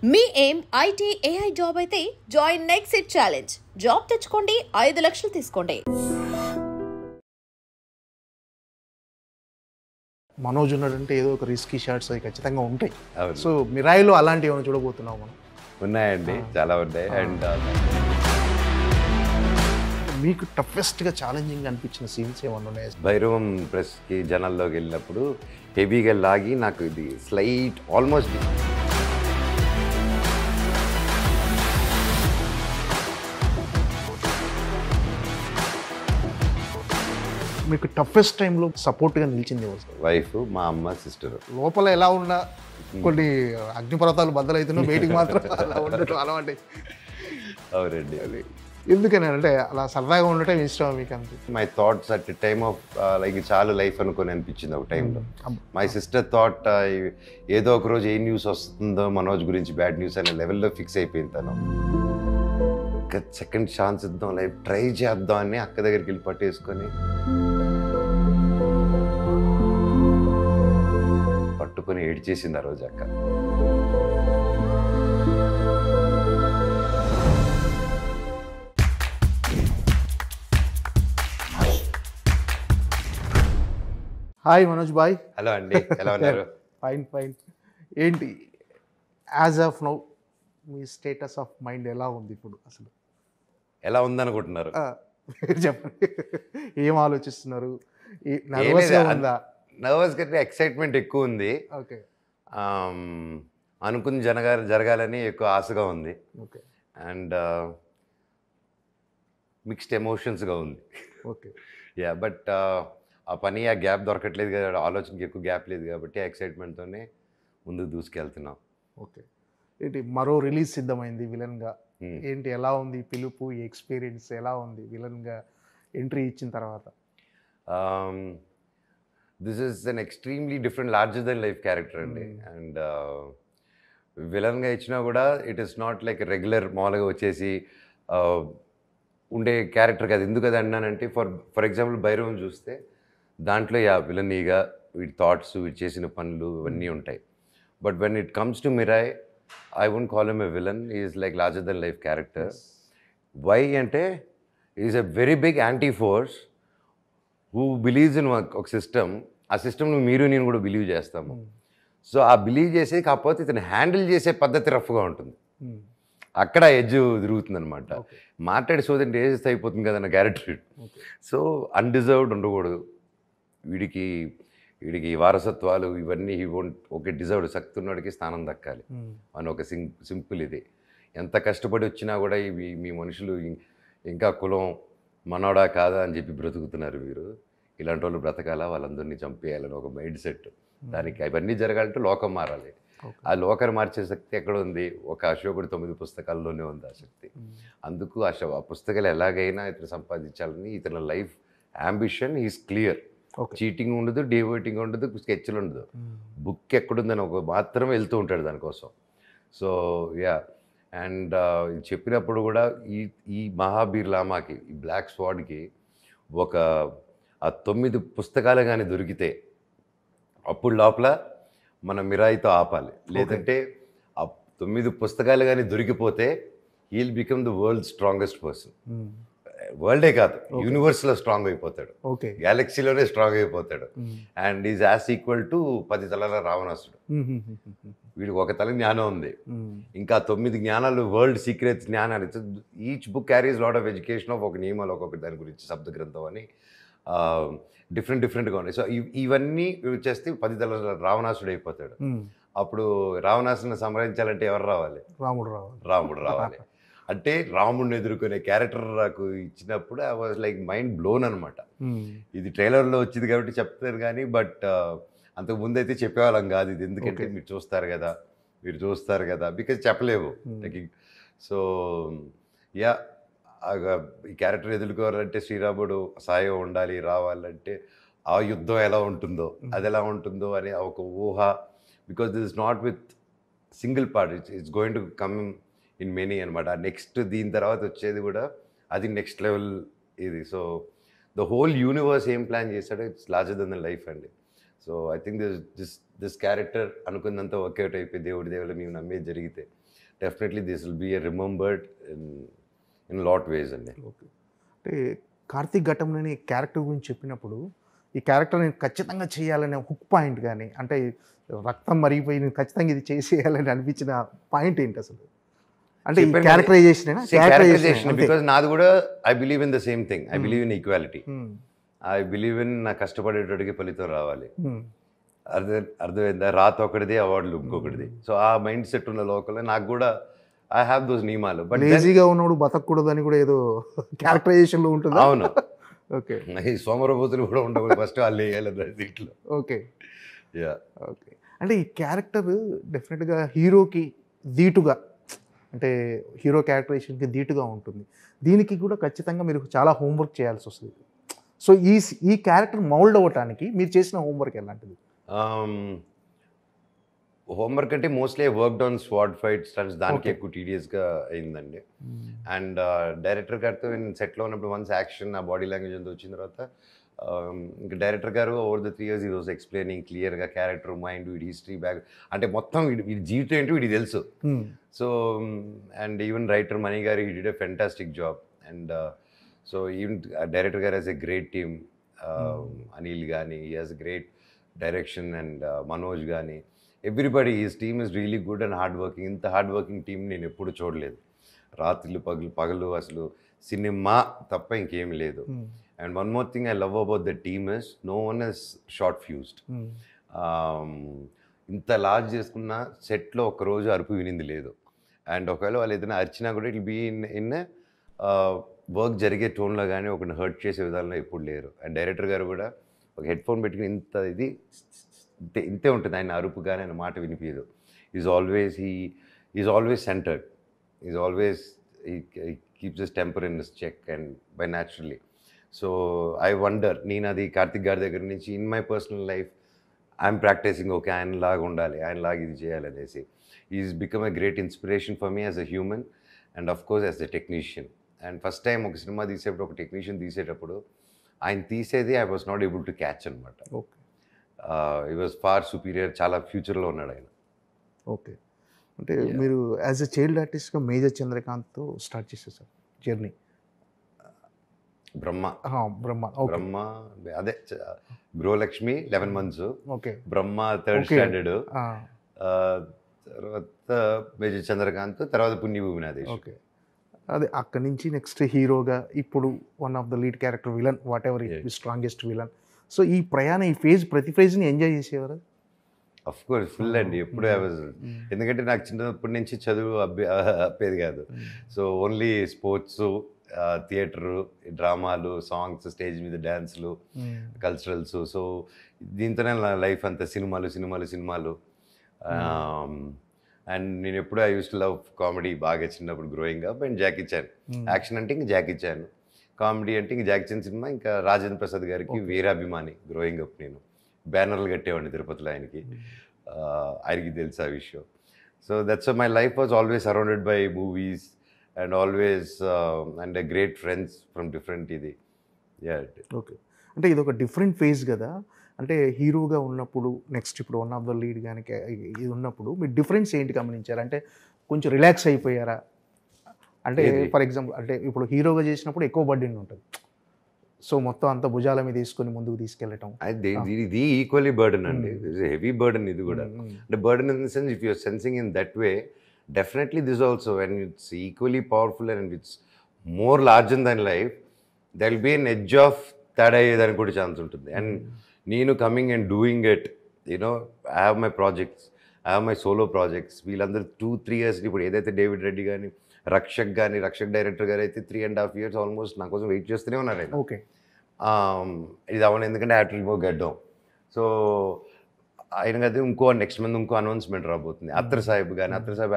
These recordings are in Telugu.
మీ ఏం ఐటీ ఏఐ జాబ్ అయితే join next it challenge. Job తెచ్చుకోండి, 5 లక్షలు తీసుకోండి. మనోజ్ ఉన్నాడంటే ఏదో ఒక రిస్కీ షాట్స్ అవి ఖచ్చితంగా ఉంటాయి. సో మిరాయిలో అలాంటివి ఏమైనా చూడబోతున్నాం మనం? ఉన్నాయండి, చాలా ఉన్నాయి. అండ్ మీకు టఫెస్ట్గా ఛాలెంజింగ్ అనిపించిన సీన్స్ ఏమన్నా ఉన్నాయి? భైరవం ప్రెస్కి జనాల్లోకి వెళ్ళినప్పుడు హెవీగా లాగి నాకు ఇది స్లైట్ ఆల్మోస్ట్ మీకు టఫెస్ట్ టైంలో సపోర్ట్గా నిలిచింది ఎవరు? వైఫ్, మా అమ్మ, సిస్టర్. లోపల ఎలా ఉన్నా కొన్ని అగ్నిపర్వతాలు బద్దలవుతున్నా బయటికి మాత్రం అలా ఉండటం అలవాటు. అవునండి. అది ఎందుకని అంటే అలా సరదాగా ఉండటం ఇష్టం మీకు? అంతే my thoughts at time of like చాలా లైఫ్ అనుకొని అనిపించింది ఒక టైంలో. మై సిస్టర్ థాట్ ఏదో ఒక రోజు ఏ న్యూస్ వస్తుందో మనోజ్ గురించి, బ్యాడ్ న్యూస్ అనే లెవెల్లో ఫిక్స్ అయిపోయింది తను. ఇంకా సెకండ్ ఛాన్స్ ఇద్దాం, లైఫ్ ట్రై చేద్దాం అని అక్క దగ్గరికి వెళ్ళి పట్టేసుకొని పట్టుకొని ఏడ్చేసింది ఆ రోజు అక్క. Hi Manoj bye. హలో అండి, ఎలా ఉన్నారు? Fine fine. ఏంటి యాజ్ ఆఫ్ నౌ మీ స్టేటస్ ఆఫ్ మైండ్ ఎలా ఉంది ఇప్పుడు? అసలు ఎలా ఉందనుకుంటున్నారు? చెప్పండి, ఏం ఆలోచిస్తున్నారు? నర్వస్గా ఉందా? నర్వస్ కంటే ఎక్సైట్మెంట్ ఎక్కువ ఉంది. ఓకే. అనుకుని జరగాలని ఎక్కువ ఆశగా ఉంది. ఓకే. అండ్ మిక్స్డ్ ఎమోషన్స్గా ఉంది. ఓకే. యా, బట్ ఆ పని, ఆ గ్యాప్ దొరకట్లేదు కదా, ఆలోచనకి ఎక్కువ గ్యాప్ లేదు కాబట్టి ఆ ఎక్సైట్మెంట్తోనే ముందుకు దూసుకెళ్తున్నాం. ఓకే. ఏంటి మరో రిలీజ్ సిద్ధమైంది విలన్గా. ఏంటి ఎలా ఉంది పిలుపు, ఈ ఎక్స్పీరియన్స్ ఎలా ఉంది విలన్గా ఎంట్రీ ఇచ్చిన తర్వాత? This is an extremely different, larger than life character అండి. అండ్ విలన్గా ఇచ్చినా కూడా it is not like regular మామూలుగా వచ్చేసి ఉండే క్యారెక్టర్ కాదు. ఎందుకు అది అన్నానంటే, ఫర్ ఎగ్జాంపుల్ భైరవం చూస్తే దాంట్లో విలనీగా వీడి థాట్స్, వీడు చేసిన పనులు ఇవన్నీ ఉంటాయి. But when it comes to Mirai, I won't call him a villain. Is like larger than life character. Why అంటే is a very big anti force who believes in ఒక సిస్టమ్. ఆ సిస్టమ్ను మీరు నేను కూడా బిలీవ్ చేస్తాము. సో ఆ బిలీవ్ చేసే, కాకపోతే ఇతను హ్యాండిల్ చేసే పద్ధతి రఫ్గా ఉంటుంది. అక్కడ ఎడ్జ్ తిరుగుతుంది అనమాట. మాట్లాడి సోదంటే ఏజెస్ అయిపోతుంది కదా నా క్యారెక్టర్. సో అన్డిజర్వ్డ్ ఉండకూడదు. వీడికి వారసత్వాలు ఇవన్నీ ఓకే, డిజర్వ్డ్, శక్తి ఉన్నవాడికి స్థానం దక్కాలి అని ఒక సింపుల్ ఇది. ఎంత కష్టపడి వచ్చినా కూడా మీ మనుషులు ఇంకా కులం మనోడా కాదా అని చెప్పి బ్రతుకుతున్నారు. మీరు ఇలాంటి వాళ్ళు బ్రతకాలా, వాళ్ళందరినీ చంపేయాలని ఒక మైండ్ సెట్. దానికి అవన్నీ జరగాలంటే లోకం మారాలి. ఆ లోకాన్ని మార్చే శక్తి ఎక్కడ ఉంది? ఒక అశోకుడు 9 పుస్తకాల్లోనే ఉంది ఆ శక్తి. అందుకు ఆ పుస్తకాలు ఎలాగైనా ఇతను సంపాదించాలని ఇతని life ambition is clear. Cheating ఉండదు, డివోటింగ్ ఉండదు, స్కెచ్లు ఉండదు. బుక్ ఎక్కడుందని ఒక మాత్రమే వెళ్తూ ఉంటాడు దానికోసం. సో యా, అండ్ చెప్పినప్పుడు కూడా ఈ మహాబీర్ లామాకి, ఈ బ్లాక్ స్వాడ్కి ఆ 9 పుస్తకాలు కానీ దొరికితే అప్పుడు లోపల మన మిరాయితో ఆపాలి. లేదంటే ఆ 9 పుస్తకాలు కానీ దొరికిపోతే he'll become the world strongest person. వరల్డే కాదు, యూనివర్స్లో స్ట్రాంగ్ అయిపోతాడు, గ్యాలక్సీలోనే స్ట్రాంగ్ అయిపోతాడు. And is as equal to 10 తలల రావణాసుడు. వీడికి ఒక తల జ్ఞానం ఉంది, ఇంకా 9 జ్ఞానాలు, వరల్డ్ సీక్రెట్స్ జ్ఞానాలు. Each book carries lot of education of ఒక నియమాలు, ఒక్కొక్క దాని గురించి శబ్ద గ్రంథం అని డిఫరెంట్గా ఉన్నాయి. సో ఇవన్నీ వచ్చేస్తే 10 తలల రావణాసుడు అయిపోతాడు. అప్పుడు రావణాసుని సంహరించాలంటే ఎవరు రావాలి? రాముడు రావాలి. అంటే రాముడిని ఎదుర్కొనే క్యారెక్టర్ నాకు ఇచ్చినప్పుడు I was like mind blown అనమాట. ఇది ట్రైలర్లో వచ్చింది కాబట్టి చెప్తారు కానీ, బట్ అంతకు ముందు అయితే చెప్పేవాళ్ళం కాదు ఇది. ఎందుకంటే మీరు చూస్తారు కదా బికాజ్ చెప్పలేవు. సో యా, ఈ క్యారెక్టర్ ఎదుర్కోవాలంటే శ్రీరాముడు సాయం ఉండాలి, రావాలంటే ఆ యుద్ధం ఎలా ఉంటుందో, అది ఎలా ఉంటుందో అనే ఒక ఊహ. Because this is not with single part, it's going to come in many అనమాట. నెక్స్ట్ దీని తర్వాత వచ్చేది కూడా అది నెక్స్ట్ లెవెల్ ఇది. సో ద హోల్ యూనివర్స్ ఏం ప్లాన్ చేశాడో it's larger than the life అండి. So I think this character అనుకున్నంత వర్కౌట్ అయిపోయి దేవుడి దేవుళ్ళు మేము నమ్మేది జరిగితే definitely this will be remembered in lot ways అండి. ఓకే. అంటే కార్తీక్ ఘట్టంలోని క్యారెక్టర్ గురించి చెప్పినప్పుడు ఈ క్యారెక్టర్ నేను ఖచ్చితంగా చేయాలనే హుక్ పాయింట్ కానీ, అంటే రక్తం మరిగిపోయి నేను ఖచ్చితంగా ఇది చేసేయాలని అనిపించిన పాయింట్ ఏంటి అసలు? అంటే క్యారెక్టరైజేషన్ బికాజ్ నాది కూడా I believe in the same thing. I believe in equality. I believe in నా కష్టపడేటోడికి ఫలితం రావాలి. అర్థమైందా? రాత ఒకటిది, అవార్డులు ఇంకొకటిది. సో ఆ మైండ్ సెట్ ఉన్న లోకల్లో నాకు కూడా ఐ హ్యావ్ దోస్ నియమాలు. బట్ ఈజీగా ఉన్నప్పుడు బతకూడదు అని కూడా ఏదో క్యారెక్టరైజేషన్ లో ఉంటుంది. అవును. ఓకే. ఈ సోమరబోతులు కూడా ఉండవు, ఫస్ట్ వాళ్ళు వేయాలి దీంట్లో. ఓకే. యా. ఓకే. అంటే ఈ క్యారెక్టర్ డెఫినెట్గా హీరోకి ధీటుగా, అంటే హీరో క్యారెక్టరైజేషన్కి ధీటుగా ఉంటుంది. దీనికి కూడా ఖచ్చితంగా మీరు చాలా హోంవర్క్ చేయాల్సి వస్తుంది. సో ఈ క్యారెక్టర్ మౌల్డ్ అవ్వటానికి మీరు చేసిన హోంవర్క్ ఎలాంటిది? హోంవర్క్ అంటే mostly worked on sword fight stunts, దానికి ఎక్కువ టీడియస్గా అయిందండి. అండ్ డైరెక్టర్ గారితో నేను సెట్లో ఉన్నప్పుడు వన్స్ యాక్షన్ ఆ బాడీ లాంగ్వేజ్ అంతా వచ్చిన తర్వాత ఇంకా డైరెక్టర్ గారు ఓవర్ ద 3 years ఈ వాజ్ ఎక్స్ప్లెయినింగ్ క్లియర్గా క్యారెక్టర్, మైండ్, వీడి హిస్టరీ, బ్యాక్, అంటే మొత్తం వీడి జీవితం ఏంటో వీడికి తెలుసు. So and even writer Mani గారు he did a fantastic job. And so even director గారు has a great team. Anil కానీ he has great direction, and Manoj కానీ everybody his team is really good and hard working. ఇంత హార్డ్ వర్కింగ్ టీమ్ నేను ఎప్పుడు చూడలేదు. రాత్రులు పగలు అసలు సినిమా తప్ప ఇంకేం లేదు. And one more thing I love about the team is no one is short fused. ఇంత లార్జ్ చేసుకున్న సెట్లో ఒకరోజు అరుపు వినింది లేదు. అండ్ ఒకవేళ వాళ్ళు ఏదైనా అరిచినా కూడా ఇట్ బీ ఇన్ వర్క్ జరిగే టోన్లో కానీ ఒకరిని హర్ట్ చేసే విధానంలో ఎప్పుడు లేరు. అండ్ డైరెక్టర్ గారు కూడా ఒక హెడ్ ఫోన్ పెట్టుకుని ఇంత ఇది ఇంతే ఉంటుంది. ఆయన అరుపు కానీ ఆయన మాట వినిపించదు. Is always centered. Is always he keeps his temper in his check and by naturally. So I wonder, నేను అది కార్తిక్ గారి దగ్గర నుంచి in my personal life I'm practising, okay ఆయనలాగా ఉండాలి, ఆయనలాగా ఇది చేయాలనేసి. Is become a great inspiration for me as a human and of course as a technician. And first time ఒక సినిమా తీసేటప్పుడు, ఒక టెక్నీషియన్ తీసేటప్పుడు ఆయన తీసేది I was not able to catch అనమాట. ఓకే. ఈ వాజ్ ఫార్ సుపీరియర్. చాలా ఫ్యూచర్లో ఉన్నాడు ఆయన. ఓకే. అంటే మీరు యాజ్ ఎ చైల్డ్ ఆర్టిస్ట్గా మేజర్ చంద్రకాంత్తో స్టార్ట్ చేసేసారు జర్నీ. బ్రహ్మ అదే గృహలక్ష్మి 11 months, ఓకే. బ్రహ్మ 3rd standard, తర్వాత మేజర్ చంద్రకాంత్, తర్వాత పుణ్యభూమి నాదేశ్. ఓకే. అదే అక్కడి నుంచి నెక్స్ట్ హీరోగా ఇప్పుడు one of the lead character, villain, what ever it strongest villain. So ఈ ప్రయాణం, ఈ ప్రతి ఫేజ్ని ఎంజాయ్ చేసేవారు? అఫ్ కోర్స్ ఫుల్ అండి. ఎప్పుడు ఐ వాజ్, ఎందుకంటే నాకు చిన్నప్పటి నుంచి చదువు అప్పేది కాదు. సో ఓన్లీ స్పోర్ట్స్, థియేటరు, డ్రామాలు, సాంగ్స్, స్టేజ్ మీద డ్యాన్స్లు, కల్చరల్స్. సో దీంతోనే నా లైఫ్ అంతా సినిమాలు. అండ్ నేను ఎప్పుడు I use to love comedy బాగా చిన్నప్పుడు growing up. And Jackie Chan, action అంటే ఇంక జాకీ చాన్, కామెడీ అంటే ఇంక జాకీ చాన్ సినిమా, ఇంకా రాజేంద్ర ప్రసాద్ గారికి వీరాభిమాని గ్రోయింగ్ అప్. నేను బ్యానర్లు కట్టేవాడిని తిరుపతిలో ఆయనకి తెలుసు ఆ విషయం. So that's my life was always surrounded by movies and always and great friends from different ఇది. ఓకే. అంటే ఇది ఒక డిఫరెంట్ ఫేజ్ కదా. అంటే హీరోగా ఉన్నప్పుడు, నెక్స్ట్ ఇప్పుడు వన్ ఆఫ్ ద లీడ్ కానీ ఇది ఉన్నప్పుడు మీరు డిఫరెన్స్ ఏంటి గమనించారు? అంటే కొంచెం రిలాక్స్ అయిపోయారా? అంటే ఫర్ ఎగ్జాంపుల్, అంటే ఇప్పుడు హీరోగా చేసినప్పుడు ఎక్కువ బర్డెన్ ఉంటుంది, సో మొత్తం అంత భుజాల మీద తీసుకొని ముందుకు తీసుకెళ్ళటం. ఇది ఈక్వల్లీ బర్డెన్ అండి, హెవీ బర్డెన్ ఇది కూడా. అంటే burden in the sense if you're sensing in that way, definitely this also when it's equally powerful and it's more larger than life, there will be an edge of తేడా అయ్యేదానికి కూడా ఛాన్స్ ఉంటుంది. అండ్ నేను coming and doing it, you know, I have my projects, I have my solo projects. వీళ్ళందరూ 2-3 years ఇప్పుడు ఏదైతే డేవిడ్ రెడ్డి కానీ, రక్షక్ డైరెక్టర్ గారు అయితే 3.5 years ఆల్మోస్ట్ నా కోసం వెయిట్ చేస్తూనే ఉన్నారు ఆయన. ఓకే. ఇది అవన్నీ ఎందుకంటే హ్యావ్ టు రిమూవ్ గడ్డం. సో ఆయన కదా ఇంకో నెక్స్ట్ మంత్ ఇంకో అనౌన్స్మెంట్ రాబోతుంది. అత్తర్ సాహిబ్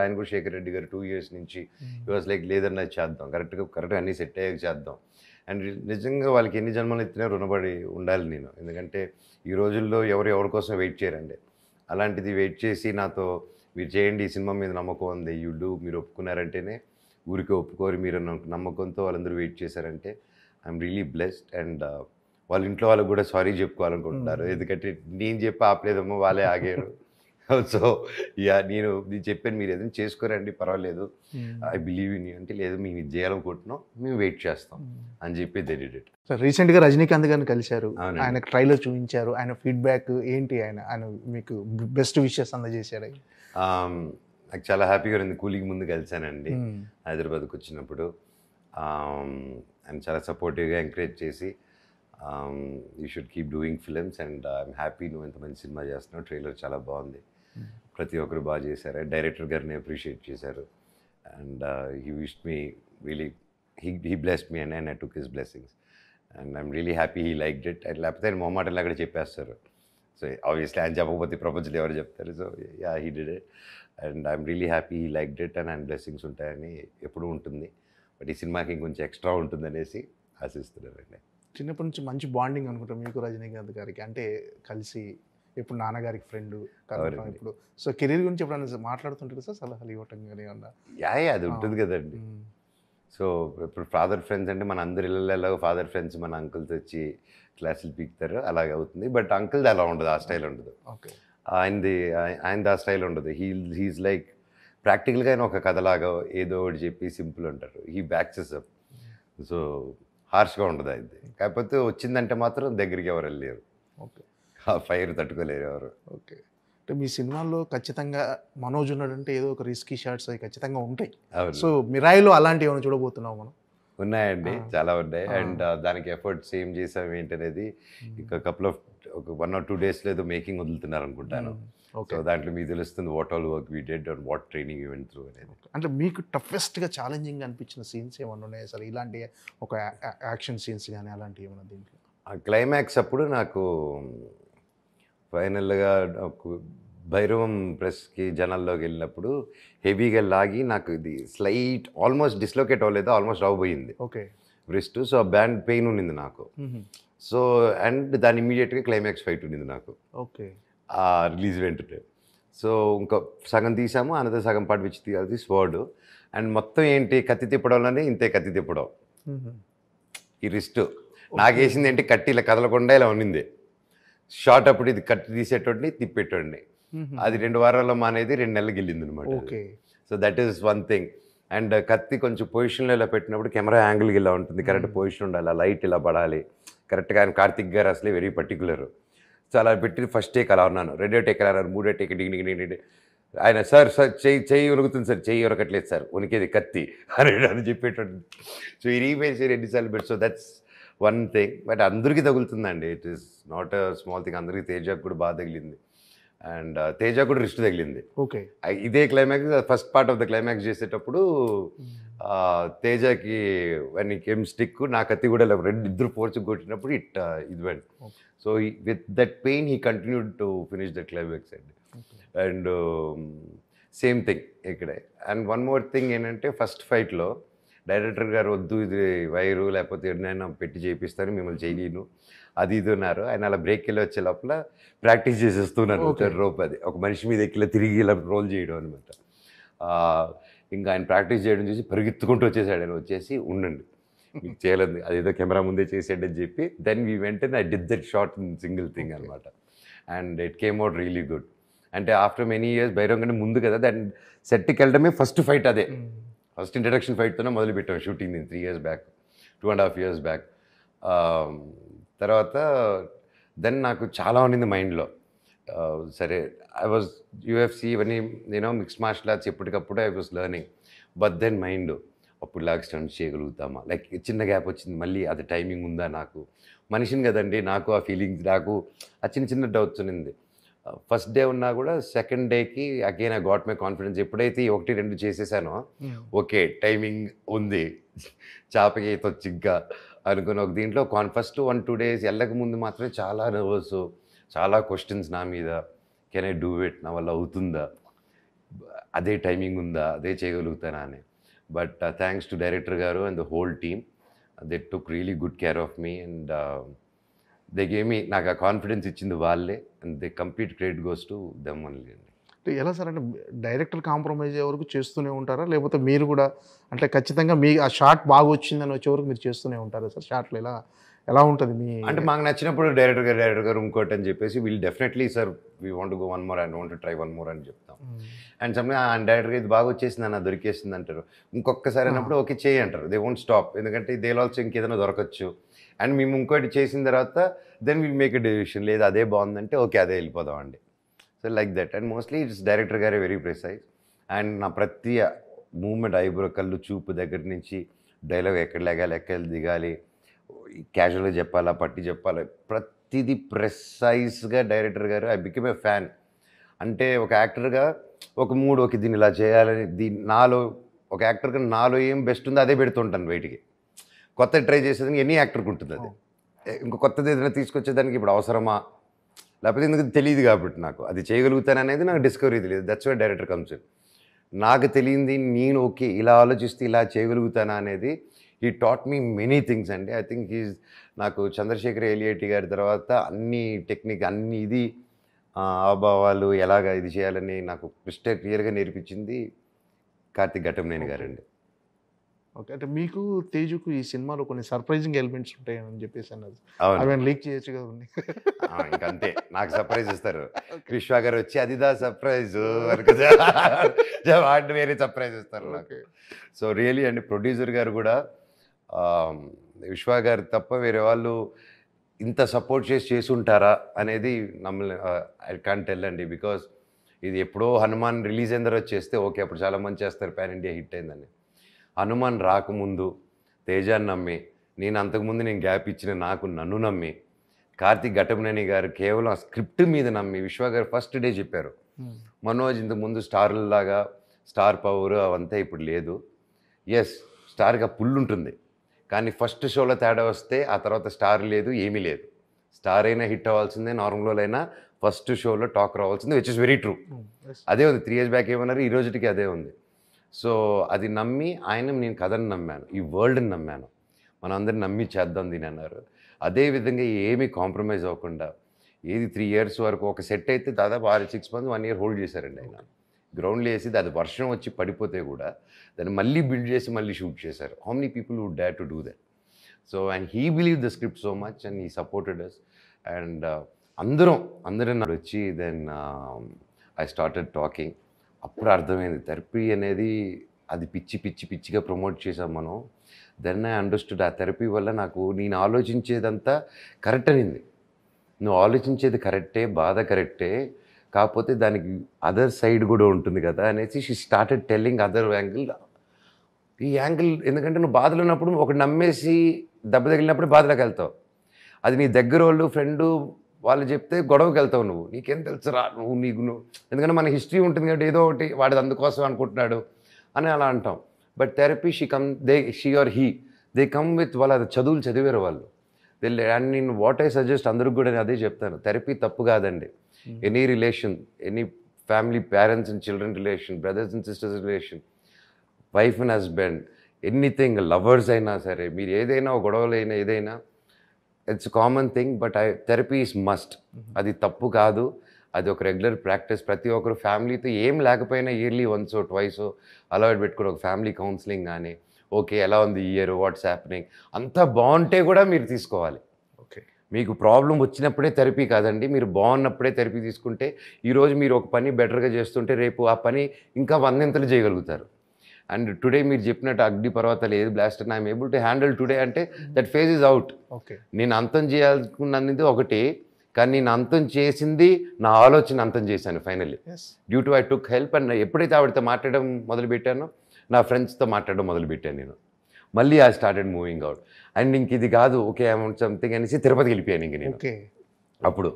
ఆయన కూడా శేఖర్ రెడ్డి గారు 2 years నుంచి వాజ్ లైక్ లేదన్నా చేద్దాం, కరెక్ట్గా అన్నీ సెట్ అయ్యాక చేద్దాం. అండ్ నిజంగా వాళ్ళకి ఎన్ని జన్మలు ఎత్తినా రుణపడి ఉండాలి నేను, ఎందుకంటే ఈ రోజుల్లో ఎవరి కోసం వెయిట్ చేయరండి. అలాంటిది వెయిట్ చేసి నాతో మీరు చేయండి, ఈ సినిమా మీద నమ్మకం ఉంది, మీరు ఒప్పుకున్నారంటేనే, ఊరికే ఒప్పుకోరు, మీరు నమ్మకంతో వాళ్ళందరూ వెయిట్ చేశారంటే ఐఎమ్ రియలీ బ్లెస్డ్. అండ్ వాళ్ళ ఇంట్లో వాళ్ళకి కూడా సారీ చెప్పుకోవాలనుకుంటున్నారు, ఎందుకంటే నేను చెప్పి ఆపలేదమ్మో, వాళ్ళే ఆగారు. సో యా నేను చెప్పాను, మీరు ఏదైనా చేసుకోరండి పర్వాలేదు, ఐ బిలీవ్ ఇన్ యూ అంటే, లేదు మేము ఇది చేయాలనుకుంటున్నాం, మేము వెయిట్ చేస్తాం అని చెప్పి దే డిడ్ ఇట్. సార్ రీసెంట్గా రజనీకాంత్ గారిని కలిశారు, అవునండి. ఆయన ట్రైలర్ చూపించారు, ఆయన ఫీడ్బ్యాక్ ఏంటి, ఆయన మీకు బెస్ట్ విషెస్ అందజేశారు? నాకు చాలా హ్యాపీగా ఉంది. కూలీకి ముందు కలిశానండి హైదరాబాద్కి వచ్చినప్పుడు. ఆయన చాలా సపోర్టివ్గా ఎంకరేజ్ చేసి, you should keep doing films and I'm happy నువ్వు ఎంత మంచి సినిమా చేస్తున్నావు, ట్రైలర్ చాలా బాగుంది, ప్రతి ఒక్కరు బాగా చేశారు, డైరెక్టర్ గారిని అప్రిషియేట్ చేశారు. And he wished me really, he blessed me and I took his blessings and I'm really happy he liked it. And లేకపోతే ఆయన మొహమాటలు అక్కడ చెప్పేస్తారు. సో ఆబ్వియస్లీ ఆయన చెప్పకపోతే ప్రపంచంలో ఎవరు చెప్తారు. So yeah he did it and I'm really happy he liked it and ఆయన బ్లెస్సింగ్స్ ఉంటాయని ఎప్పుడూ ఉంటుంది. బట్ ఈ సినిమాకి ఇంకొంచెం ఎక్స్ట్రా ఉంటుందనేసి ఆశిస్తున్నానండి. చిన్నప్పటి నుంచి మంచి బాండింగ్ అనుకుంటాం మీకు రజనీకాంత్ గారికి, అంటే కలిసి ఇప్పుడు నాన్నగారికి ఫ్రెండ్ ఇప్పుడు. సో కెరీర్ గురించి ఎప్పుడైనా మాట్లాడుతుంటారు సార్, సలహాలు ఇవ్వటం కానీ ఏమన్నా? యా అది ఉంటుంది కదండి. సో ఇప్పుడు ఫాదర్ ఫ్రెండ్స్ అంటే మన అందరి ఇళ్ళలో ఫాదర్ ఫ్రెండ్స్ మన అంకుల్స్ వచ్చి క్లాసులు పీకుతారు, అలాగే అవుతుంది. బట్ అంకుల్ది అలా ఉండదు, ఆ స్టైల్ ఉండదు. ఓకే, ఆయనది ఆ స్టైల్ ఉండదు. హీఈస్ లైక్ ప్రాక్టికల్గా ఆయన ఒక కథలాగా ఏదో ఒకటి చెప్పి సింపుల్ ఉంటారు. He బ్యాక్సెస్ up. సో హార్ష్గా ఉండదు అది. కాకపోతే వచ్చిందంటే మాత్రం దగ్గరికి ఎవరు వెళ్ళలేరు. ఓకే, ఆ ఫైర్ తట్టుకోలేరు ఎవరు. ఓకే. అంటే మీ సినిమాల్లో ఖచ్చితంగా మనోజ్ ఉన్నాడంటే ఏదో ఒక రిస్కీ షాట్స్ అవి ఖచ్చితంగా ఉంటాయి. సో మిరాయిలో అలాంటివి ఏమైనా చూడబోతున్నాం మనం? ఉన్నాయండి, చాలా ఉన్నాయి. అండ్ దానికి ఎఫర్ట్స్ ఏం చేసాం ఏంటనేది ఇంకా ఒక 1 or 2 days ఏదో మేకింగ్ వదులుతున్నారు అనుకుంటాను. సో దాంట్లో మీకు తెలుస్తుంది what all work we did and what training you went through అనేది. అంటే మీకు టఫెస్ట్గా ఛాలెంజింగ్ అనిపించిన సీన్స్ ఏమన్నా ఉన్నాయి అసలు, ఇలాంటి ఒక యాక్షన్ సీన్స్ కానీ అలాంటివి ఏమన్నా దీంట్లో? ఆ క్లైమాక్స్ అప్పుడు నాకు ఫైనల్గా భైరవం ప్రెస్కి జనాల్లోకి వెళ్ళినప్పుడు హెవీగా లాగి నాకు ఇది స్లైట్ ఆల్మోస్ట్ డిస్లోకేట్ అవ్వలేదు, ఆల్మోస్ట్ అవ్వబోయింది ఓకే రిస్ట్. సో ఆ బ్యాండ్ పెయిన్ ఉన్నింది నాకు. సో అండ్ దాని ఇమీడియట్గా క్లైమాక్స్ ఫైట్ ఉన్నింది నాకు ఓకే ఆ రిలీజ్ వెంటనే. సో ఇంకా సగం తీసాము, అనదర్ సగం పాటు విచ్చి తీయాలి స్వర్డ్. అండ్ మొత్తం ఏంటి కత్తి తిప్పడంలోనే ఇంతే కత్తి తిప్పడం. ఈ రిస్ట్ నాకు వేసింది ఏంటి, కత్తి ఇలా కదలకుండా ఇలా ఉన్నింది. షార్ట్ అప్పుడు ఇది కత్తి తీసేటోడిని తిప్పేటోడిని. అది 2 వారాల్లో మానేది 2 నెలలకు వెళ్ళింది అనమాట. So that is one thing. And కత్తి కొంచెం పొజిషన్లో ఇలా పెట్టినప్పుడు కెమెరా యాంగిల్కి ఇలా ఉంటుంది, కరెక్ట్ పొజిషన్ ఉండాలి, ఆ లైట్ ఇలా పడాలి కరెక్ట్గా. ఆయన కార్తిక్ గారు అసలే వెరీ పర్టికులర్. సో అలా పెట్టి ఫస్ట్ టేక్ అలా ఉన్నాను, 2వ టేక్ అలా అన్నారు, 3వ టేక్ డింగ్ ఆయన సార్ చెయ్యి ఉనుకుతుంది సార్, చెయ్యి ఉరకట్లేదు సార్, ఉనికేది కత్తి అని చెప్పేటట్టు. సో ఈ రీమేజ్ ఎన్నిసార్లు పెట్టి. So that's one thing. But అందరికీ తగులుతుందండి, it is not a small thing. అందరికీ తేజకు కూడా బాగా తగిలింది అండ్ తేజ కూడా రిస్ట్ తగిలింది. ఓకే ఇదే climax first part of the climax చేసేటప్పుడు తేజకి వన్ కేమ్ స్టిక్, నా కత్తి కూడా ఇద్దరు ఫోర్స్ కొట్టినప్పుడు ఇది vent. So with that pain he continued to finish the climax అండి. అండ్ సేమ్ థింగ్ ఇక్కడే. అండ్ వన్ మోర్ థింగ్ ఏంటంటే ఫస్ట్ ఫైట్లో డైరెక్టర్ గారు వద్దు ఇది వైరు లేకపోతే ఎన్నైనా పెట్టి చేయిస్తాను మిమ్మల్ని చేయలేను అది ఇది ఉన్నారు. ఆయన అలా బ్రేక్ వెళ్ళి వచ్చే లోపల ప్రాక్టీస్ చేసేస్తున్నాను రోప్, అది ఒక మనిషి మీద ఎక్కిలా తిరిగి ఇలా రోల్ చేయడం అనమాట. ఇంకా ఆయన ప్రాక్టీస్ చేయడం చూసి పరిగెత్తుకుంటూ వచ్చేసాడు. ఆయన వచ్చేసి ఉండండి మీకు చేయలేదు, అదేదో కెమెరా ముందే చేసాడు అని చెప్పి then we went I did that shot in single thing అనమాట. And it came out really good. అంటే ఆఫ్టర్ మెనీ ఇయర్స్ భైరవం కంటే ముందు కదా దాన్ని సెట్కి వెళ్ళడమే ఫస్ట్ ఫైట్, అదే ఫస్ట్ ఇంట్రడక్షన్ ఫైట్తోనే మొదలుపెట్టాం shooting 3 years back, 2.5 years back. తర్వాత దెన్ నాకు చాలా ఉన్నింది మైండ్లో. సరే ఐ వాజ్ యూఎఫ్సి ఇవన్నీ నేను మిక్స్డ్ మార్షల్ ఆర్ట్స్ ఎప్పటికప్పుడు I was learning. But then mind అప్పుడులాగా స్టంట్స్ చేయగలుగుతామా, లైక్ చిన్న గ్యాప్ వచ్చింది, మళ్ళీ అది టైమింగ్ ఉందా, నాకు మనిషిని కదండి, నాకు ఆ ఫీలింగ్స్, నాకు ఆ చిన్న డౌట్స్ ఉన్నింది. ఫస్ట్ డే ఉన్నా కూడా సెకండ్ డేకి again I got my confidence. ఎప్పుడైతే 1-2 చేసేసానో ఓకే టైమింగ్ ఉంది, చాపకి అయితే వచ్చి ఇంకా అనుకుని ఒక దీంట్లో ఫస్ట్ 1-2 days వెళ్ళక ముందు మాత్రమే చాలా నర్వస్, చాలా క్వశ్చన్స్ నా మీద. కెన్ ఐ డూ ఇట్, నా వల్ల అవుతుందా, అదే టైమింగ్ ఉందా, అదే చేయగలుగుతానా అని. బట్ థ్యాంక్స్ టు డైరెక్టర్ గారు and the whole team, they took really good care of me and they gave me, నాకు ఆ కాన్ఫిడెన్స్ ఇచ్చింది వాళ్ళే and they complete credit goes to them only అండి. అంటే ఎలా సార్, అంటే డైరెక్టర్ కాంప్రమైజ్ అయ్యే వరకు చేస్తూనే ఉంటారా, లేకపోతే మీరు కూడా అంటే ఖచ్చితంగా మీ ఆ షాట్ బాగా వచ్చిందని వచ్చే వరకు మీరు చేస్తూనే ఉంటారా సార్? షాట్లు ఎలా ఎలా ఉంటుంది మీ అంటే మాకు నచ్చినప్పుడు డైరెక్టర్ గారు ఇంకోటి అని చెప్పేసి వీళ్ళు definitely sir we want go one more and want try one more అని చెప్తాం. అండ్ సమ్ డైరెక్టర్గా ఇది బాగా వచ్చేసింది అన్న దొరికేసింది అంటారు. ఇంకొకసారి అన్నప్పుడు ఓకే చేయి అంటారు. దే వోంట్ స్టాప్, ఎందుకంటే దే ఆల్సో ఇంకేదైనా దొరకచ్చు. అండ్ మేము ఇంకోటి చేసిన తర్వాత then will make a decision, లేదు అదే బాగుందంటే ఓకే అదే వెళ్ళిపోదాం అండి. So like that. And mostly it's director గారే వెరీ ప్రిసైజ్. అండ్ నా ప్రతి మూమెంట్, ఐబ్రో, కళ్ళు చూపు దగ్గర నుంచి డైలాగ్ ఎక్కడ లేగాలి, ఎక్కడ దిగాలి, క్యాజువల్గా చెప్పాలా, పట్టి చెప్పాలా, ప్రతిదీ ప్రెసైజ్గా డైరెక్టర్ గారు. I become a fan. అంటే ఒక యాక్టర్గా ఒక మూడు, ఓకే దీన్ని ఇలా చేయాలని, నాలో ఒక యాక్టర్గా నాలో ఏం బెస్ట్ ఉందో అదే పెడుతుంటాను బయటికి. కొత్త ట్రై చేసేదానికి ఎనీ యాక్టర్కి ఉంటుంది అది. ఇంకో కొత్తది ఏదైనా తీసుకొచ్చేదానికి ఇప్పుడు అవసరమా, లేకపోతే ఎందుకు తెలియదు కాబట్టి నాకు అది చేయగలుగుతాననేది నాకు డిస్కవరీ తెలియదు. That's why director comes in. నాకు తెలియంది నేను ఓకే ఇలా ఆలోచిస్తే ఇలా చేయగలుగుతానా అనేది he taught me many things అండి. ఐ థింక్ హీజ్ నాకు చంద్రశేఖర్ ఎలియేటి గారి తర్వాత అన్ని టెక్నిక్, అన్ని ఇది ఆభావాలు ఎలాగ ఇది చేయాలని నాకు క్రిస్టల్ క్లియర్గా నేర్పించింది కార్తిక్ ఘట్టమనేని గారండి. ఓకే, అంటే మీకు తేజుకు ఈ సినిమాలో కొన్ని సర్ప్రైజింగ్ ఎలిమెంట్స్ ఉంటాయని చెప్పేసి అన్నది, అవును, అవి లీక్ చేయొచ్చు కదండి. ఇంకంతే నాకు సర్ప్రైజ్ ఇస్తారు. విశ్వ గారు వచ్చి అదిదా సర్ప్రైజ్ వాటిని వేరే సర్ప్రైజ్ ఇస్తారు నాకు. సో రియలీ అండి, ప్రొడ్యూసర్ గారు కూడా విశ్వ గారు తప్ప వేరే వాళ్ళు ఇంత సపోర్ట్ చేసి ఉంటారా అనేది నమ్మలే. ఐ కాంట్ టెల్ అండి, బికాస్ ఇది ఎప్పుడో హనుమాన్ రిలీజ్ అయిన తర్వాత చేస్తే ఓకే అప్పుడు చాలా మంది చేస్తారు, పాన్ ఇండియా హిట్ అయిందని. హనుమాన్ రాకముందు తేజాన్ని నమ్మి, నేను అంతకుముందు నేను గ్యాప్ ఇచ్చిన నాకు నన్ను నమ్మి, కార్తిక్ ఘట్టమనేని గారు కేవలం ఆ స్క్రిప్ట్ మీద నమ్మి, విశ్వ గారు ఫస్ట్ డే చెప్పారు మనోజ్ ఇంతకుముందు స్టార్లాగా స్టార్ పవర్ అవంతా ఇప్పుడు లేదు. ఎస్, స్టార్గా పుల్ ఉంటుంది, కానీ ఫస్ట్ షోలో తేడా వస్తే ఆ తర్వాత స్టార్ లేదు, ఏమీ లేదు. స్టార్ అయినా హిట్ అవ్వాల్సిందే, నార్మల్ అయినా ఫస్ట్ షోలో టాక్ రావాల్సిందే, విచ్ ఇస్ వెరీ ట్రూ. అదే ఉంది 3 years బ్యాక్ ఏమన్నారు, ఈ రోజుకి అదే ఉంది. సో అది నమ్మి ఆయన, నేను కథని నమ్మాను, ఈ వరల్డ్ని నమ్మాను, మనం అందరిని నమ్మి చేద్దాం దీని అన్నారు. అదేవిధంగా ఏమీ కాంప్రమైజ్ అవ్వకుండా ఏది 3 years వరకు ఒక సెట్ అయితే దాదాపు 6 months 1 year హోల్డ్ చేశారండి ఆయన. గ్రౌండ్లో వేసి అది వర్షం వచ్చి పడిపోతే కూడా దాన్ని మళ్ళీ బిల్డ్ చేసి మళ్ళీ షూట్ చేశారు. How many people would dare to do that? So and he believe the script so much and he supported us. And అందరం నాకు వచ్చి దెన్ ఐ స్టార్టెడ్ టాకింగ్. అప్పుడు అర్థమైంది థెరపీ అనేది అది పిచ్చిగా ప్రమోట్ చేసాం మనం. దెన్ ఐ అండర్స్టూడ్ ఆ థెరపీ వల్ల నాకు నేను ఆలోచించేదంతా కరెక్ట్ అనింది. నువ్వు ఆలోచించేది కరెక్టే, బాధ కరెక్టే, కాకపోతే దానికి అదర్ సైడ్ కూడా ఉంటుంది కదా అనేసి she started telling other angle. ఈ యాంగిల్ ఎందుకంటే నువ్వు బాధలు ఉన్నప్పుడు ఒకటి నమ్మేసి దెబ్బ తగిలినప్పుడు బాధలోకి వెళ్తావు. అది నీ దగ్గర వాళ్ళు ఫ్రెండు వాళ్ళు చెప్తే గొడవకి వెళ్తావు, నీకేం తెలుసురా నువ్వు ఎందుకంటే మన హిస్టరీ ఉంటుంది కాబట్టి ఏదో ఒకటి వాడిది అందుకోసం అనుకుంటున్నాడు అని అలా అంటాం. But therapy she or he they come with వాళ్ళ చదువులు చదివారు వాళ్ళు. అండ్ నేను వాట్ ఐ సజెస్ట్ అందరికి కూడా అదే చెప్తాను, థెరపీ తప్పు కాదండి. Any relation, any family, parents and children relation, brothers and sisters relation, wife and husband, anything, lovers అయినా సరే, మీరు ఏదైనా గొడవలు అయినా ఏదైనా it's common thing. But therapy is must. అది తప్పు కాదు, అది ఒక రెగ్యులర్ ప్రాక్టీస్. ప్రతి ఒక్కరు ఫ్యామిలీతో ఏం లేకపోయినా ఇయర్లీ వన్స్ ట్వైస్ అలవాటు పెట్టుకుని ఒక ఫ్యామిలీ కౌన్సిలింగ్ కానీ, ఓకే ఎలా ఉంది ఈ ఇయర్, వాట్స్ హ్యాపెనింగ్, అంతా బాగుంటే కూడా మీరు తీసుకోవాలి. ఓకే, మీకు ప్రాబ్లం వచ్చినప్పుడే థెరపీ కాదండి, మీరు బాగున్నప్పుడే థెరపీ తీసుకుంటే ఈరోజు మీరు ఒక పని బెటర్గా చేస్తుంటే రేపు ఆ పని ఇంకా 100 చేయగలుగుతారు. అండ్ టుడే మీరు చెప్పినట్టు అగ్ని పర్వతాలు ఏది బ్లాస్ట్ అని I'm able to handle today అంటే that phase is out. Okay, నేను అంతం చేయాలనుకున్నది ఒకటి, కానీ నేను అంతం చేసింది నా ఆలోచన అంతం చేశాను finally. Due to I took help. And ఎప్పుడైతే ఆవిడతో మాట్లాడడం మొదలుపెట్టానో నా ఫ్రెండ్స్తో మాట్లాడడం మొదలుపెట్టాను నేను. మళ్ళీ I started moving out. And ఇంక ఇది కాదు ఓకే అమౌంట్ సంథింగ్ అనేసి తిరుపతికి వెళ్ళిపోయాను ఇంక నేను. అప్పుడు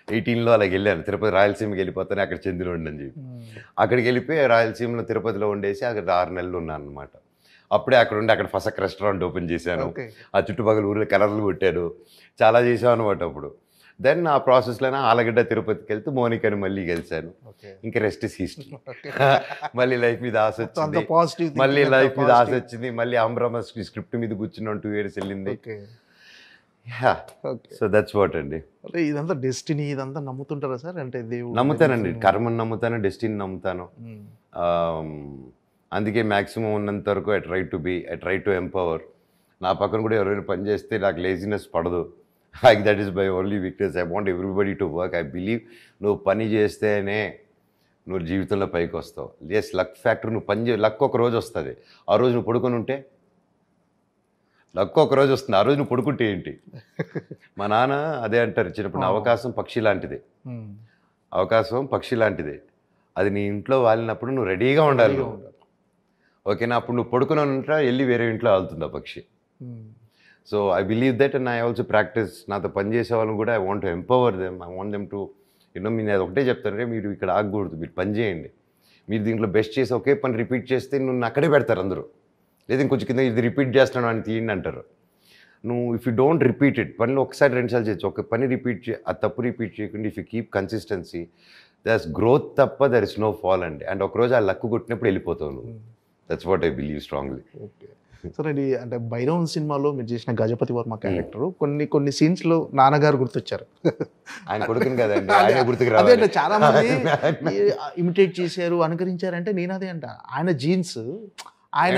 18లో అలాగ వెళ్ళాను తిరుపతి, రాయలసీమకి వెళ్ళిపోతాను, అక్కడ చంద్రుడు ఉండని చెప్పి అక్కడికి వెళ్ళిపోయి రాయలసీమలో తిరుపతిలో ఉండేసి అక్కడ 6 నెలలు ఉన్నాను అనమాట. అప్పుడే అక్కడ ఉండి అక్కడ ఫసక్ రెస్టారెంట్ ఓపెన్ చేశాను, ఆ చుట్టుపక్కల ఊళ్ళో కలర్లు కొట్టాను, చాలా చేసాను అనమాట. అప్పుడు దెన్ ఆ ప్రాసెస్లోనే ఆలగడ్డ తిరుపతికి వెళ్తూ మోనికని మళ్ళీ కలిశాను. ఇంకా రెస్ట్ ఇస్ హిస్టరీ. మళ్ళీ లైఫ్ మీద ఆశ వచ్చింది, మళ్ళీ అంబ్రహ్మ స్క్రిప్ట్ మీద కూర్చున్నాను, 2 years వెళ్ళింది. సో దట్స్ వాట్ అండి. అంటే ఇదంతా డెస్టినీ, ఇదంతా నమ్ముతుంటారా సార్? అంటే దేవుడు నమ్ముతానండి, కర్మను నమ్ముతాను, డెస్టినీ నమ్ముతాను. అందుకే మ్యాక్సిమం ఉన్నంత వరకు ఐ ట్రై టు ఎంపవర్. నా పక్కన కూడా ఎవరైనా పని చేస్తే నాకు లేజినెస్ పడదు. That is my only weakness. I want everybody to work. I believe నువ్వు పని చేస్తేనే నువ్వు జీవితంలో పైకి వస్తావు. Yes, luck factor. నువ్వు లక్ ఒక రోజు వస్తుంది, ఆ రోజు నువ్వు పడుకొని ఉంటే లక్ ఒక రోజు వస్తుంది, ఆ రోజు నువ్వు పడుకుంటే ఏంటి? మా నాన్న అదే అంటారు చిన్నప్పుడు, అవకాశం పక్షి లాంటిది, అవకాశం పక్షి లాంటిది, అది నీ ఇంట్లో వాలినప్పుడు నువ్వు రెడీగా ఉండాలి. ఓకేనా? అప్పుడు నువ్వు పడుకుని ఉంటా, వెళ్ళి వేరే ఇంట్లో వాళ్తుంది ఆ పక్షి. So I believe that and I also practice. నాతో పనిచేసే వాళ్ళని కూడా I want to empower them. I want them to నేను అది ఒకటే చెప్తానంటే, మీరు ఇక్కడ ఆగకూడదు, మీరు పని చేయండి. మీరు దీంట్లో బెస్ట్ చేసి ఒకే పని రిపీట్ చేస్తే నువ్వు అక్కడే పెడతారు అందరూ. లేదా ఇంకొంచెం కింద ఇది రిపీట్ చేస్తున్నాను అని తీయండి అంటారు. నువ్వు if you don't repeat it, పనిలో ఒకసారి రెండుసార్లు చేయొచ్చు, ఒక పని రిపీట్ ఆ తప్పు రిపీట్ చేయకుండా if you keep consistency, there is growth తప్ప దర్ ఇస్ నో ఫాల్ అండి. అండ్ ఒకరోజు ఆ లక్కు కొట్టినప్పుడు వెళ్ళిపోతావు నువ్వు. That's what I believe strongly. Okay sir, ఇది అంటే భైరవన్ సినిమాలో మీరు చేసిన గజపతి వర్మ క్యారెక్టర్ కొన్ని సీన్స్లో నాన్నగారు గుర్తొచ్చారు. ఆయన కొడుకుని కదండి, ఆయన గుర్తుకు అదే రావాలి. చాలా మంది ఇమిటేట్ చేశారు, అనుకరించారంటే నేను అదే అంట. ఆయన జీన్స్, ఆయన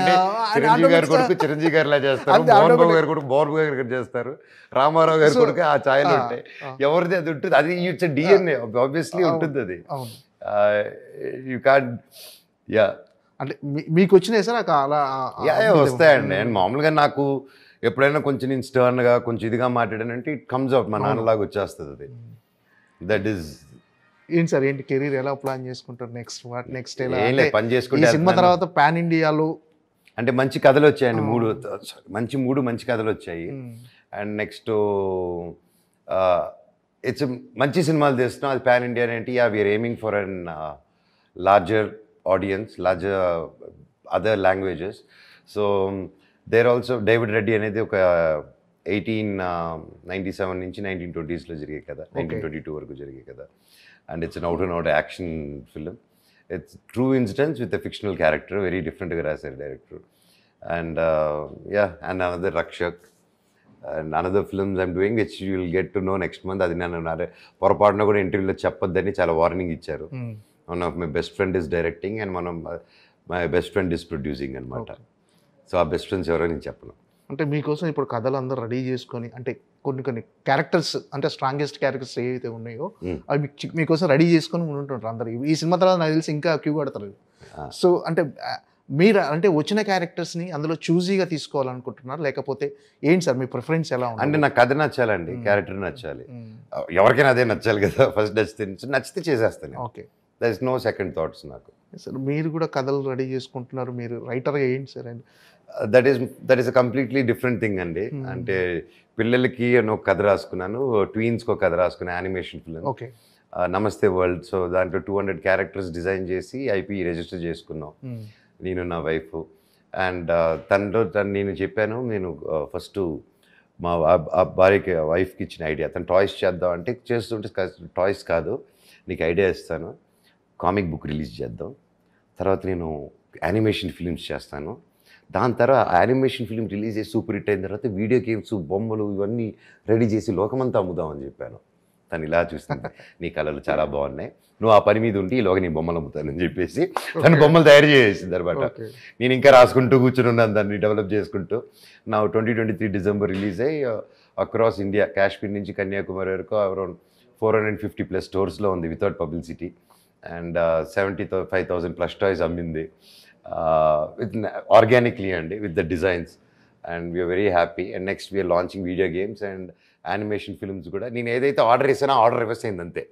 చిరంజీవి గారి కొడుకు చిరంజీవి గారిలా చేస్తారు, మోహన్ బాబు గారు కొడుకు మోహన్ బాబు గారు చేస్తారు, రామారావు గారి కొడుకు ఆ ఛాయలు ఉంటాయి. ఎవరిది అది ఉంటుంది, అది ఇట్స్ డిఎన్ఏ ఆబ్వియస్లీ ఉంటుంది అది. You can't. యా, అంటే మీకు వచ్చినాయి సార్ అలా? వస్తాయండి. అండ్ మామూలుగా నాకు ఎప్పుడైనా కొంచెం నేను స్టర్న్గా కొంచెం ఇదిగా మాట్లాడానంటే ఇట్ కమ్స్ అవుట్, మా నాన్నలాగా వచ్చేస్తుంది అది. That is. ఏంటి సార్, ఏంటి కెరీర్ ఎలా ప్లాన్ చేసుకుంటారు నెక్స్ట్ పని చేసుకుంటే సినిమా తర్వాత పాన్ ఇండియాలో అంటే మంచి కథలు వచ్చాయండి, మంచి కథలు వచ్చాయి. అండ్ నెక్స్ట్ ఇట్స్ మంచి సినిమాలు తీస్తున్నాం, అది పాన్ ఇండియా ఏంటి. We are aiming for an larger audience, larger other languages. So there also David Reddy అనేది ఒక 1897 నుంచి 1920s జరిగే కదా, 1922 వరకు జరిగే కదా. And it's an out-and-out action film. It's true incidents with a fictional character, very different as a director. And and another Rakshak. And another films I'm doing, which you will get to know next month. Adi nanu పొరపాటున కూడా ఇంటర్వ్యూలో చెప్పొద్దని చాలా వార్నింగ్ ఇచ్చారు. One of my best friend is directing and one of my best friend is producing అన్నమాట. సో ఆ బెస్ట్ ఫ్రెండ్స్ ఎవరో నేను చెప్పను. అంటే మీకోసం ఇప్పుడు కథలు అందరూ రెడీ చేసుకొని, అంటే కొన్ని క్యారెక్టర్స్, అంటే స్ట్రాంగెస్ట్ క్యారెక్టర్స్ ఏవైతే ఉన్నాయో అవి మీకోసం రెడీ చేసుకొని ఉంటుంటారు అందరు. ఈ సినిమా తర్వాత నాకు తెలిసి ఇంకా క్యూ కడతారు. సో అంటే మీరు అంటే వచ్చిన క్యారెక్టర్స్ని అందులో చూజీగా తీసుకోవాలనుకుంటున్నారు, లేకపోతే ఏంటి సార్ మీ ప్రిఫరెన్స్ ఎలా ఉంది? అంటే నాకు కథ నచ్చాలండి, క్యారెక్టర్ నచ్చాలి, ఎవరికైనా అదే నచ్చాలి కదా. ఫస్ట్ నచ్చితే చేసేస్తాను. Okay, there is no second thoughts నాకు. సార్ మీరు కూడా కథలు రెడీ చేసుకుంటున్నారు, మీరు రైటర్గా ఏంటి sir? And that is a completely different thing అండి. అంటే పిల్లలకి ఒక కథ రాసుకున్నాను, ట్వీన్స్కి ఒక కథ రాసుకున్నాను, యానిమేషన్ ఫిల్మ్. ఓకే, నమస్తే వరల్డ్. సో దాంట్లో 200 క్యారెక్టర్స్ డిజైన్ చేసి ఐపీ రిజిస్టర్ చేసుకున్నాం, నేను నా వైఫ్. అండ్ నేను చెప్పాను, నేను ఫస్ట్ మా భార్యకి వైఫ్కి ఇచ్చిన ఐడియా, తను టాయ్స్ చేద్దాం అంటే, చేస్తుంటే టాయ్స్ కాదు నీకు ఐడియా ఇస్తాను, కామిక్ బుక్ రిలీజ్ చేద్దాం, తర్వాత నేను యానిమేషన్ ఫిల్మ్స్ చేస్తాను, దాని తర్వాత యానిమేషన్ ఫిల్మ్ రిలీజ్ చేసి సూపర్ హిట్ అయిన తర్వాత వీడియో గేమ్స్ బొమ్మలు ఇవన్నీ రెడీ చేసి లోకమంతా అమ్ముదామని చెప్పాను. తను ఇలా చూస్తుంది, నీ కళలు చాలా బాగున్నాయి, నువ్వు ఆ పని మీద ఉండి ఈలోగా నీ బొమ్మలు అమ్ముతానని చెప్పేసి తను బొమ్మలు తయారు చేసింది అనమాట. నేను ఇంకా రాసుకుంటూ కూర్చుని ఉన్నాను, దాన్ని డెవలప్ చేసుకుంటూ. నా 2023 డిసెంబర్ రిలీజ్ అయ్యి అక్రాస్ ఇండియా, కాశ్మీర్ నుంచి కన్యాకుమారి వరకు అరౌండ్ 450+ స్టోర్స్లో ఉంది వితౌట్ పబ్లిసిటీ. అండ్ 75,000+ టాయ్స్ అమ్మింది ఆర్గానిక్లీ అండి, with the designs. And we're very happy. And next we're launching video games and animation films కూడా. నేను ఏదైతే ఆర్డర్ చేసానో ఆర్డర్ రివర్స్ అయింది అంతే.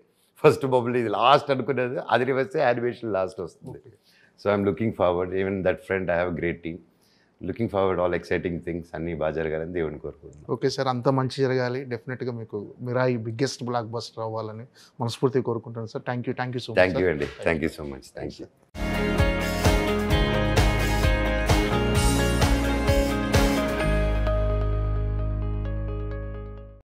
ఫస్ట్ బబుల్ ఇది లాస్ట్ అనుకునేది, అది రివర్స్ యానిమేషన్ లాస్ట్ వస్తుంది. So I'm looking forward. Even that friend I have great team. Looking forward, all exciting things అన్నీ బాగా జరగాలని దేవుని కోరుకుంటున్నాను. ఓకే సార్, అంత మంచి జరగాలి. డెఫినెట్గా మీకు మిరాయి బిగ్గెస్ట్ బ్లాక్ బస్టర్ అవ్వాలని మనస్ఫూర్తిగా కోరుకుంటాను sir. Thank you so much. Thank you అండి, thank you so much. Thank you.